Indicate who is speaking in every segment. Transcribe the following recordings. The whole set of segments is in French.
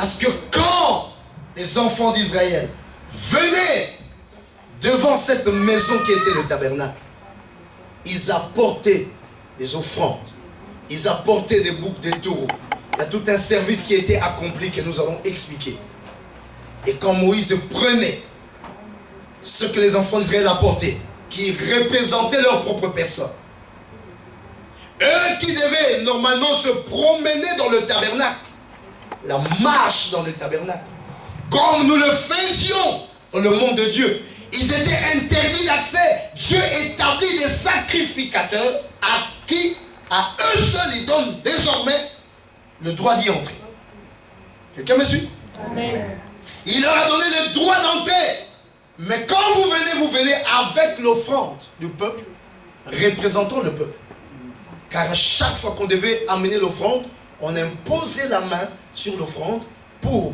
Speaker 1: à ce que quand les enfants d'Israël venaient devant cette maison qui était le tabernacle, ils apportaient des offrandes, ils apportaient des boucs, des taureaux. Il y a tout un service qui a été accompli que nous avons expliqué. Et quand Moïse prenait ce que les enfants d'Israël apportaient, qui représentaient leur propre personne, eux qui devaient normalement se promener dans le tabernacle, la marche dans le tabernacle, comme nous le faisions dans le monde de Dieu, ils étaient interdits d'accès. Dieu établit des sacrificateurs à qui, à eux seuls, il donne désormais le droit d'y entrer. Quelqu'un me suit? Amen. Il leur a donné le droit d'entrer. Mais quand vous venez avec l'offrande du peuple, représentant le peuple. Car à chaque fois qu'on devait amener l'offrande, on imposait la main sur l'offrande pour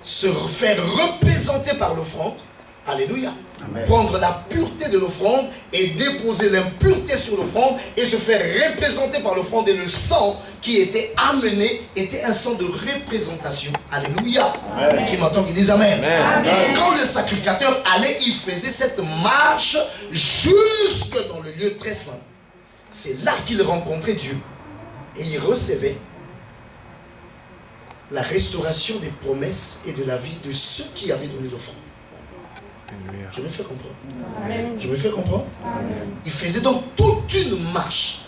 Speaker 1: se faire représenter par l'offrande. Alléluia. Amen. Prendre la pureté de l'offrande et déposer l'impureté sur l'offrande et se faire représenter par l'offrande. Et le sang qui était amené était un sang de représentation. Alléluia. Amen. Qui m'entend, qui dit Amen. Amen. Et quand le sacrificateur allait, il faisait cette marche jusque dans le lieu très saint. C'est là qu'il rencontrait Dieu. Et il recevait la restauration des promesses et de la vie de ceux qui avaient donné l'offrande. Je me fais comprendre. Amen. Je me fais comprendre. Amen. Il faisait donc toute une marche.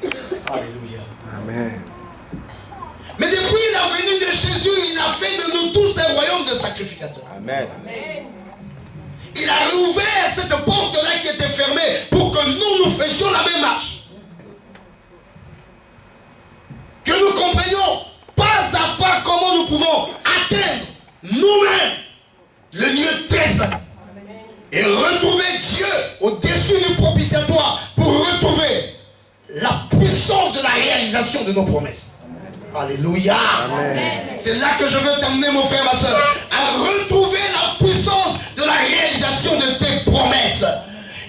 Speaker 1: Alléluia. Amen. Mais depuis la venue de Jésus, il a fait de nous tous un royaume de sacrificateurs. Amen. Il a rouvert cette porte-là qui était fermée pour que nous fassions la même marche. Que nous comprenions pas à pas comment nous pouvons atteindre nous-mêmes le lieu très saint et retrouver Dieu au-dessus du propitiatoire pour retrouver la puissance de la réalisation de nos promesses. Alléluia. C'est là que je veux t'amener, mon frère, ma soeur, à retrouver la puissance de la réalisation de tes promesses.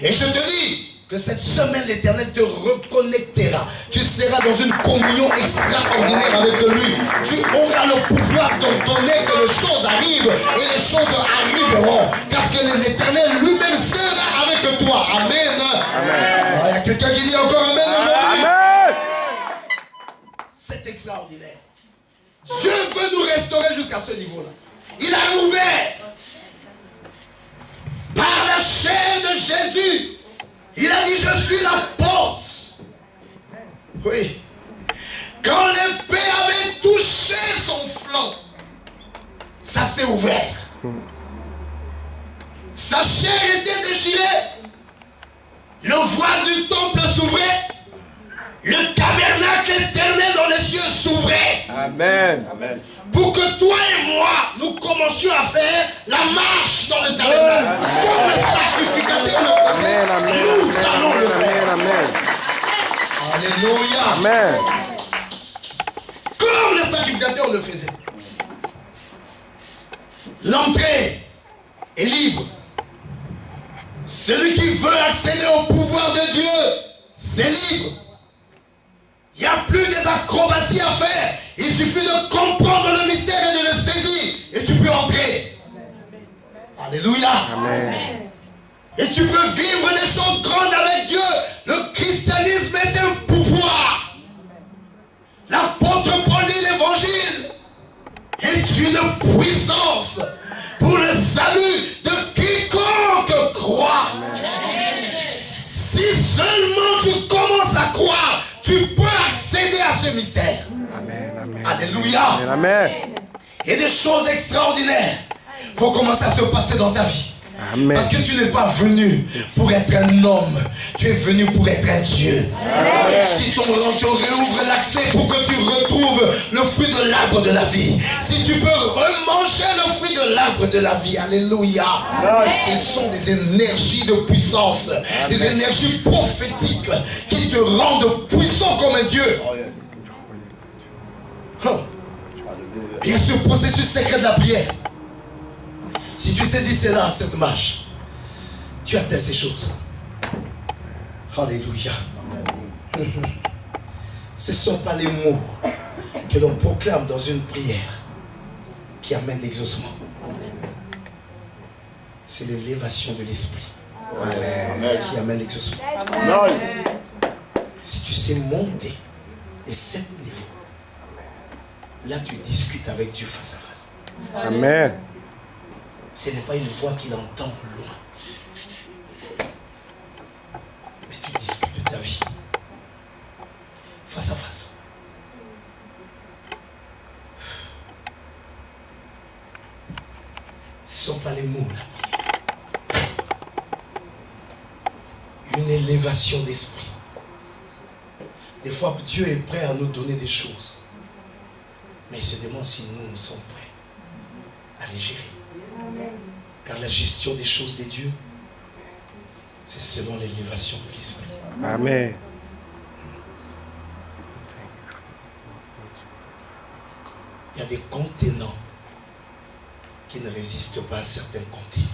Speaker 1: Et je te dis que cette semaine, l'Éternel te reconnectera. Tu seras dans une communion extraordinaire avec lui. Tu auras le pouvoir d'ordonner que les choses arrivent et les choses arriveront. Parce que l'Éternel lui-même sera avec toi. Amen. Amen. Il y a quelqu'un qui dit encore Amen. Amen. C'est extraordinaire. Dieu veut nous restaurer jusqu'à ce niveau-là. Il a ouvert par la chair de Jésus. Il a dit, je suis la porte. Oui. Quand l'épée avait touché son flanc, ça s'est ouvert. Sa chair était déchirée. Le voile du temple s'ouvrait. Le tabernacle éternel dans les cieux s'ouvrait. Amen. Amen. Pour que toi et moi, nous commencions à faire la marche dans le tabernacle. Comme le sacrificateur le faisait, nous allons le faire. Amen. Alléluia. Amen. Comme le sacrificateur le faisait. L'entrée est libre. Celui qui veut accéder au pouvoir de Dieu, c'est libre. Il n'y a plus des acrobaties à faire. Il suffit de comprendre le mystère et de le saisir. Et tu peux entrer. Alléluia. Amen. Et tu peux vivre des choses grandes avec Dieu. Le christianisme est un pouvoir. L'apôtre Paul dit l'évangile est une puissance pour le salut de quiconque croit. Si seulement tu commences à croire, tu peux accéder à ce mystère. Amen, amen. Alléluia. Amen, amen. Il y a des choses extraordinaires. Il faut commencer à se passer dans ta vie. Amen. Parce que tu n'es pas venu pour être un homme. Tu es venu pour être un Dieu. Amen. Si ton réouvre l'accès pour que tu retrouves le fruit de l'arbre de la vie. Si tu peux remanger le fruit de l'arbre de la vie. Alléluia. Amen. Ce sont des énergies de puissance. Amen. Des énergies prophétiques qui te rendent puissant comme un Dieu. Il y a ce processus secret de la prière. Si tu saisis cela, cette marche, tu atteins ces choses. Alléluia. Ce ne sont pas les mots. que l'on proclame dans une prière qui amène l'exaucement. C'est l'élévation de l'esprit qui amène l'exaucement. Si tu sais monter les 7 niveaux, là tu discutes avec Dieu face à face.
Speaker 2: Amen.
Speaker 1: Ce n'est pas une voix qu'il entend loin. Mais tu discutes de ta vie face à face. Ce ne sont pas les mots, la prière. Une élévation d'esprit. Des fois, Dieu est prêt à nous donner des choses. Mais il se demande si nous sommes prêts à les gérer. Car la gestion des choses de Dieu, c'est selon l'élévation de l'esprit.
Speaker 2: Amen.
Speaker 1: Il y a des contenants qui ne résistent pas à certains contenus.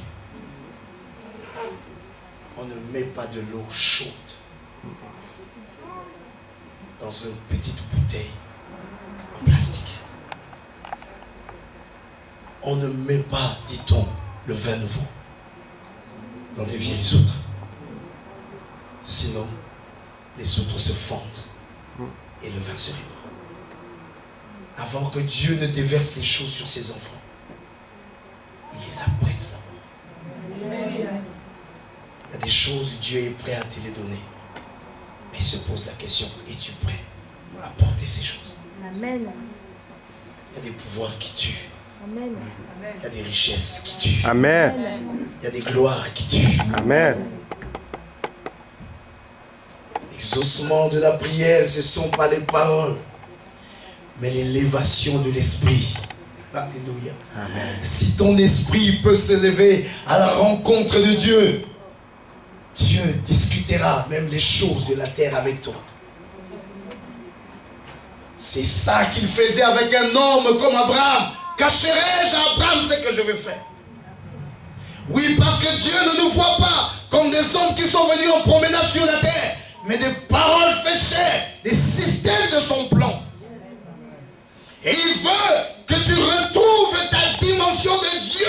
Speaker 1: On ne met pas de l'eau chaude dans une petite bouteille en plastique. On ne met pas, dit-on, le vin nouveau dans des vieilles outres. Sinon, les outres se fondent et le vin se répand. Avant que Dieu ne déverse les choses sur ses enfants, il les apprête d'abord. Il y a des choses où Dieu est prêt à te les donner. Mais il se pose la question, es-tu prêt à porter ces choses?
Speaker 3: Amen.
Speaker 1: Il y a des pouvoirs qui tuent.
Speaker 3: Amen.
Speaker 1: Il y a des richesses qui tuent.
Speaker 2: Amen.
Speaker 1: Il y a des gloires qui tuent.
Speaker 2: Amen.
Speaker 1: L'exaucement de la prière, ce ne sont pas les paroles, mais l'élévation de l'esprit. Alléluia.
Speaker 2: Amen.
Speaker 1: Si ton esprit peut se lever à la rencontre de Dieu, Dieu discutera même les choses de la terre avec toi. C'est ça qu'il faisait avec un homme comme Abraham. Cacherai-je à Abraham ce que je vais faire? Oui, parce que Dieu ne nous voit pas comme des hommes qui sont venus en promenade sur la terre, mais des paroles faites chair, des systèmes de son plan. Et il veut que tu retrouves ta dimension de Dieu,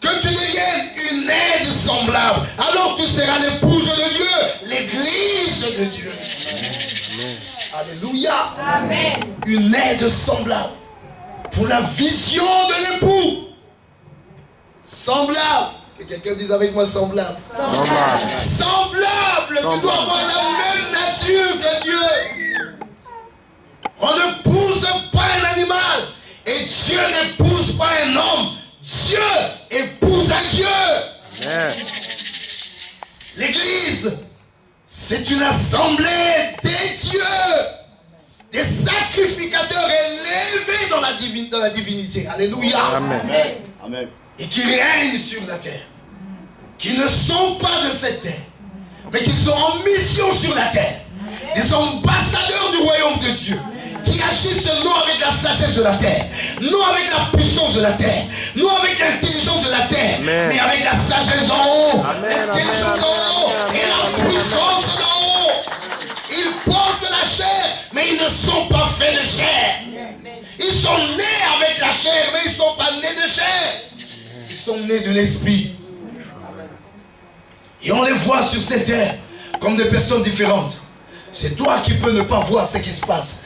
Speaker 1: que tu deviennes une aide semblable. Alors tu seras l'épouse de Dieu, l'église de Dieu. Alléluia.
Speaker 3: Amen.
Speaker 1: Une aide semblable pour la vision de l'époux. Semblable. Que quelqu'un dise avec moi semblable.
Speaker 2: Semblable.
Speaker 1: Semblable. Tu dois avoir la même nature que Dieu. On ne pousse pas un animal. Et Dieu n'épouse pas un homme. Dieu épouse un Dieu.
Speaker 2: Amen.
Speaker 1: L'église, c'est une assemblée des dieux, des sacrificateurs élevés dans la divinité. Alléluia.
Speaker 2: Amen.
Speaker 4: Amen.
Speaker 1: Et qui règnent sur la terre, qui ne sont pas de cette terre, mais qui sont en mission sur la terre, des ambassadeurs du royaume de Dieu, qui agissent non avec la sagesse de la terre, non avec la puissance de la terre, non avec l'intelligence de la terre,
Speaker 2: Amen.
Speaker 1: mais avec la sagesse d'en haut,
Speaker 2: Amen,
Speaker 1: l'intelligence
Speaker 2: amen,
Speaker 1: d'en haut
Speaker 2: amen,
Speaker 1: et la
Speaker 2: amen,
Speaker 1: puissance d'en haut. Ils portent la chair, mais ils ne sont pas faits de chair. Ils sont nés avec la chair, mais ils ne sont pas nés de chair. Ils sont nés de l'esprit. Et on les voit sur cette terre comme des personnes différentes. C'est toi qui peux ne pas voir ce qui se passe.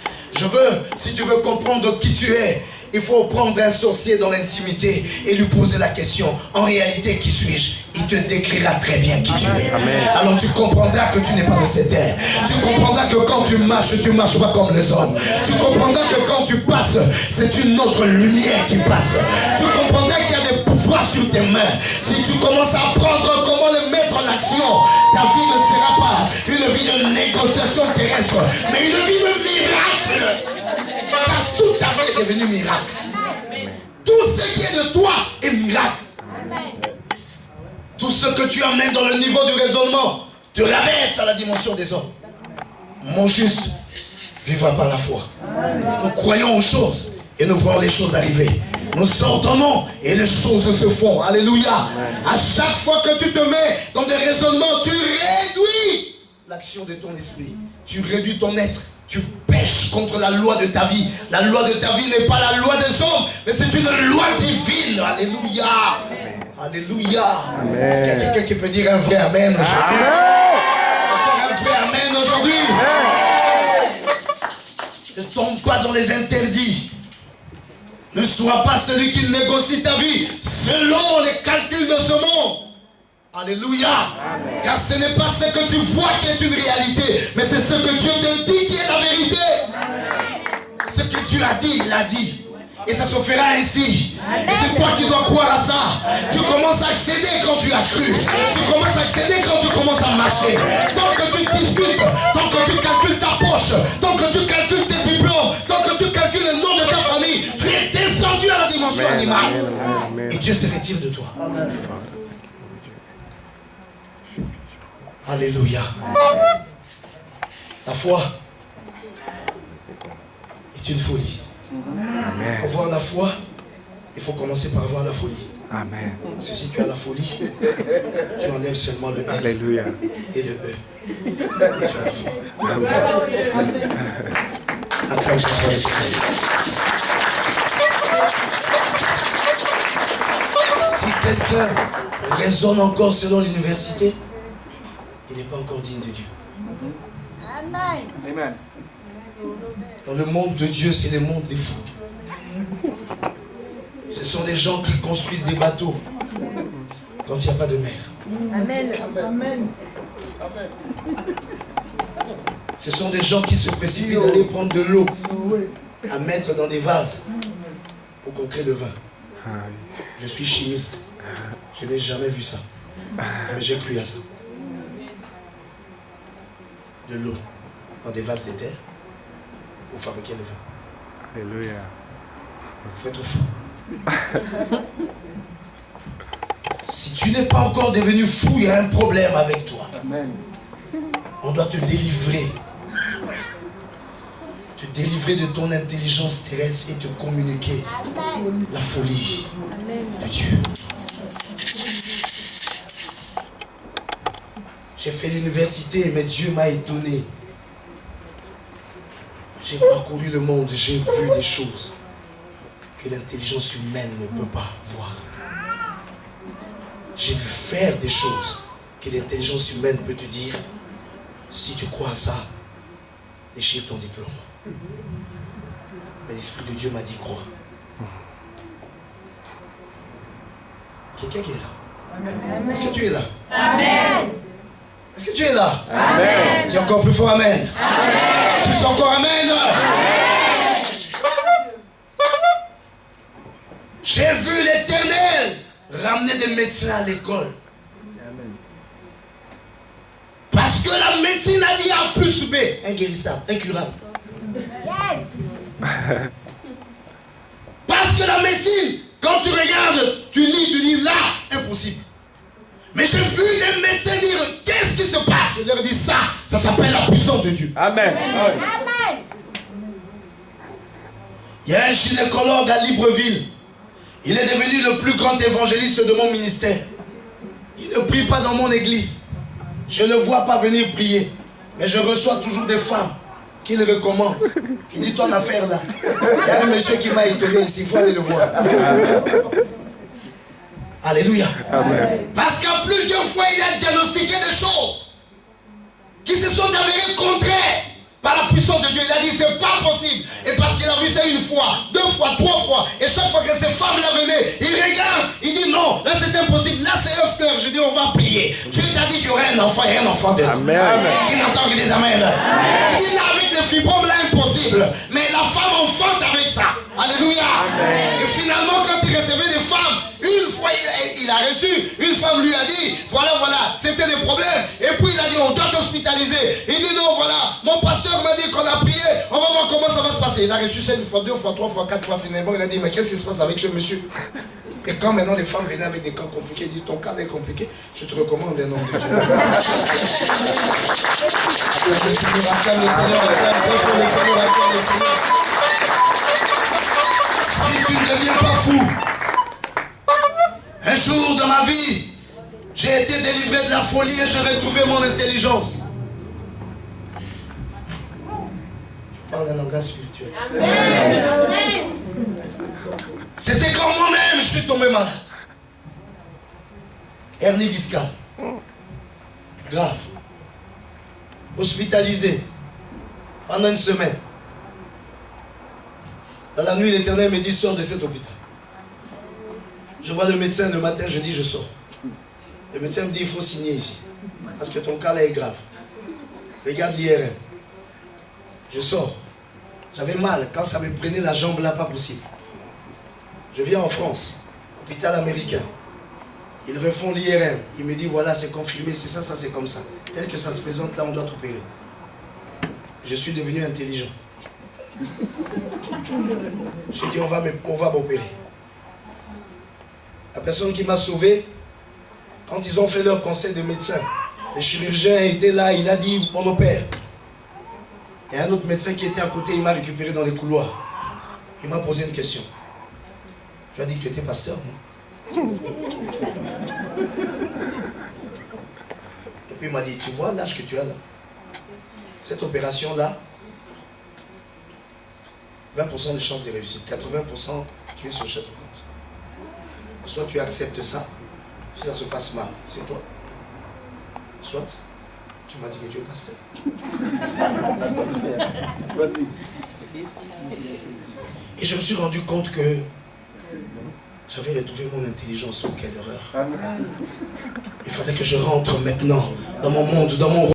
Speaker 1: Si tu veux comprendre qui tu es, il faut prendre un sorcier dans l'intimité et lui poser la question, en réalité, qui suis-je? Il te décrira très bien qui tu es.
Speaker 2: Amen.
Speaker 1: Alors tu comprendras que tu n'es pas de cette terre. Tu comprendras que quand tu marches pas comme les hommes. Tu comprendras que quand tu passes, c'est une autre lumière qui passe. Tu comprendras qu'il y a des pouvoirs sur tes mains. Si tu commences à apprendre comment les mettre en action, ta vie ne sera pas une vie de négociation terrestre, mais une vie de miracle. Car toute ta vie est devenue miracle. Tout ce qui est de toi est miracle. Tout ce que tu amènes dans le niveau du raisonnement te rabaisse à la dimension des hommes. Mon juste vivra par la foi. Nous croyons aux choses et nous voyons les choses arriver. Nous ordonnons et les choses se font. Alléluia. À chaque fois que tu te mets dans des raisonnements, tu réduis l'action de ton esprit. Tu réduis ton être. tu pèches contre la loi de ta vie. La loi de ta vie n'est pas la loi des hommes, mais c'est une loi divine. Alléluia. Alléluia. Est-ce qu'il y a quelqu'un qui peut dire un vrai amen aujourd'hui? Un vrai amen aujourd'hui. Ne tombe pas dans les interdits. Ne sois pas celui qui négocie ta vie selon les calculs de ce monde. Alléluia. Amen. Car ce n'est pas ce que tu vois qui est une réalité, mais c'est ce que Dieu te dit qui est la vérité. Amen. Ce que Dieu a dit, il l'a dit. Et ça se fera ainsi. Amen. Et c'est toi qui dois croire à ça. Tu commences à accéder quand tu as cru. Tu commences à accéder quand tu commences à marcher. Tant que tu discutes, tant que tu calcules ta poche, tant que tu calcules tes diplômes, tant que tu calcules le nom de ta famille, tu es descendu à la dimension animale. Et Dieu se retire de toi. Amen. Alléluia. La foi est une folie. Amen. Pour avoir la foi, il faut commencer par avoir la folie.
Speaker 2: Amen.
Speaker 1: Parce que si tu as la folie, tu enlèves seulement le L.
Speaker 2: Alléluia.
Speaker 1: Et le E. Et tu as la foi. Acclame-toi. Si quelqu'un raisonne encore selon l'université, il n'est pas encore digne de Dieu. Amen. Amen. Dans le monde de Dieu, c'est le monde des fous. Ce sont des gens qui construisent des bateaux quand il n'y a pas de mer. Amen. Amen. Ce sont des gens qui se précipitent d'aller prendre de l'eau à mettre dans des vases pour qu'on crée le vin. Je suis chimiste. Je n'ai jamais vu ça. Mais j'ai cru à ça. De l'eau dans des vases de terre pour fabriquer le vin.
Speaker 2: Alléluia.
Speaker 1: Il faut être fou. Si tu n'es pas encore devenu fou, il y a un problème avec toi. Amen. On doit te délivrer. Te délivrer de ton intelligence terrestre et te communiquer Amen. La folie Amen. De Dieu. J'ai fait l'université, mais Dieu m'a étonné. J'ai parcouru le monde, j'ai vu des choses que l'intelligence humaine ne peut pas voir. J'ai vu faire des choses que l'intelligence humaine peut te dire, si tu crois à ça, déchire ton diplôme. Mais l'Esprit de Dieu m'a dit crois. Quelqu'un qui est là? Amen. Est-ce que tu es là? Amen. Est-ce que tu es là? Amen. Dis encore plus fort Amen. Amen. Plus encore Amen. Amen. J'ai vu l'Éternel ramener des médecins à l'école. Parce que la médecine a dit A plus B, inguérissable, incurable. Yes. Parce que la médecine, quand tu regardes, tu dis là, impossible. Mais j'ai vu les médecins dire, qu'est-ce qui se passe? Je leur dis ça s'appelle la puissance de Dieu. Amen. Amen. Il y a un gynécologue à Libreville. Il est devenu le plus grand évangéliste de mon ministère. Il ne prie pas dans mon église. Je ne le vois pas venir prier. Mais je reçois toujours des femmes qui le recommandent. Il dit ton affaire là. Il y a un monsieur qui m'a étonné ici. Il faut aller le voir. Alléluia. Amen. Parce qu'en plusieurs fois, il a diagnostiqué des choses qui se sont avérées contraires par la puissance de Dieu. Il a dit c'est pas possible. Et parce qu'il a vu ça une fois, deux fois, trois fois. Et chaque fois que ces femmes-là venaient, il regarde, il dit non, là c'est impossible. Là c'est un fleur. Je dis on va prier. Dieu t'a dit qu'il y aurait un enfant et un enfant de Amen. Il entend qu'il dit Amen. Amen. Il dit là avec le fibrome là impossible. Mais la femme enfante avec ça. Alléluia. Amen. Et finalement quand il recevait des femmes, une fois il a reçu, une femme lui a dit, voilà, c'était des problèmes. Et puis il a dit, on doit t'hospitaliser. Il dit, non, voilà, mon pasteur m'a dit qu'on a prié, on va voir comment ça va se passer. Il a reçu ça une fois, deux fois, trois fois, quatre fois, finalement, il a dit, mais qu'est-ce qui se passe avec ce monsieur? Et quand maintenant les femmes venaient avec des cas compliqués, il dit, ton cas est compliqué, je te recommande le nom de Dieu. Acclame le Seigneur, acclame le Seigneur. Si tu ne deviens pas fou, un jour dans ma vie, j'ai été délivré de la folie et j'ai retrouvé mon intelligence. parle un langage spirituel.
Speaker 3: Amen.
Speaker 1: C'était quand moi-même, je suis tombé malade. Hernie discale. Grave. Hospitalisé. Pendant une semaine. Dans la nuit, l'Éternel me dit, sors de cet hôpital. Je vois le médecin le matin, je dis, je sors. Le médecin me dit, il faut signer ici. Parce que ton cas là est grave. Regarde l'IRM. Je sors. J'avais mal. Quand ça me prenait la jambe là, pas possible. Je viens en France, hôpital américain. Ils refont l'IRM. Il me dit, voilà, c'est confirmé, c'est ça, ça, c'est comme ça. Tel que ça se présente là, on doit t'opérer. Je suis devenu intelligent. J'ai dit, on va m'opérer. La personne qui m'a sauvé, quand ils ont fait leur conseil de médecin, le chirurgien était là, il a dit, on opère. Et un autre médecin qui était à côté, il m'a récupéré dans les couloirs. Il m'a posé une question. Tu as dit que tu étais pasteur, non? Et puis il m'a dit, tu vois l'âge que tu as là? Cette opération-là, 20% de chances de réussite, 80% tu es sur le château. Soit tu acceptes ça, si ça se passe mal, c'est toi. Soit tu m'as dit que tu es pasteur. Et je me suis rendu compte que j'avais retrouvé mon intelligence. Oh, quelle erreur. Il fallait que je rentre maintenant dans mon monde, dans mon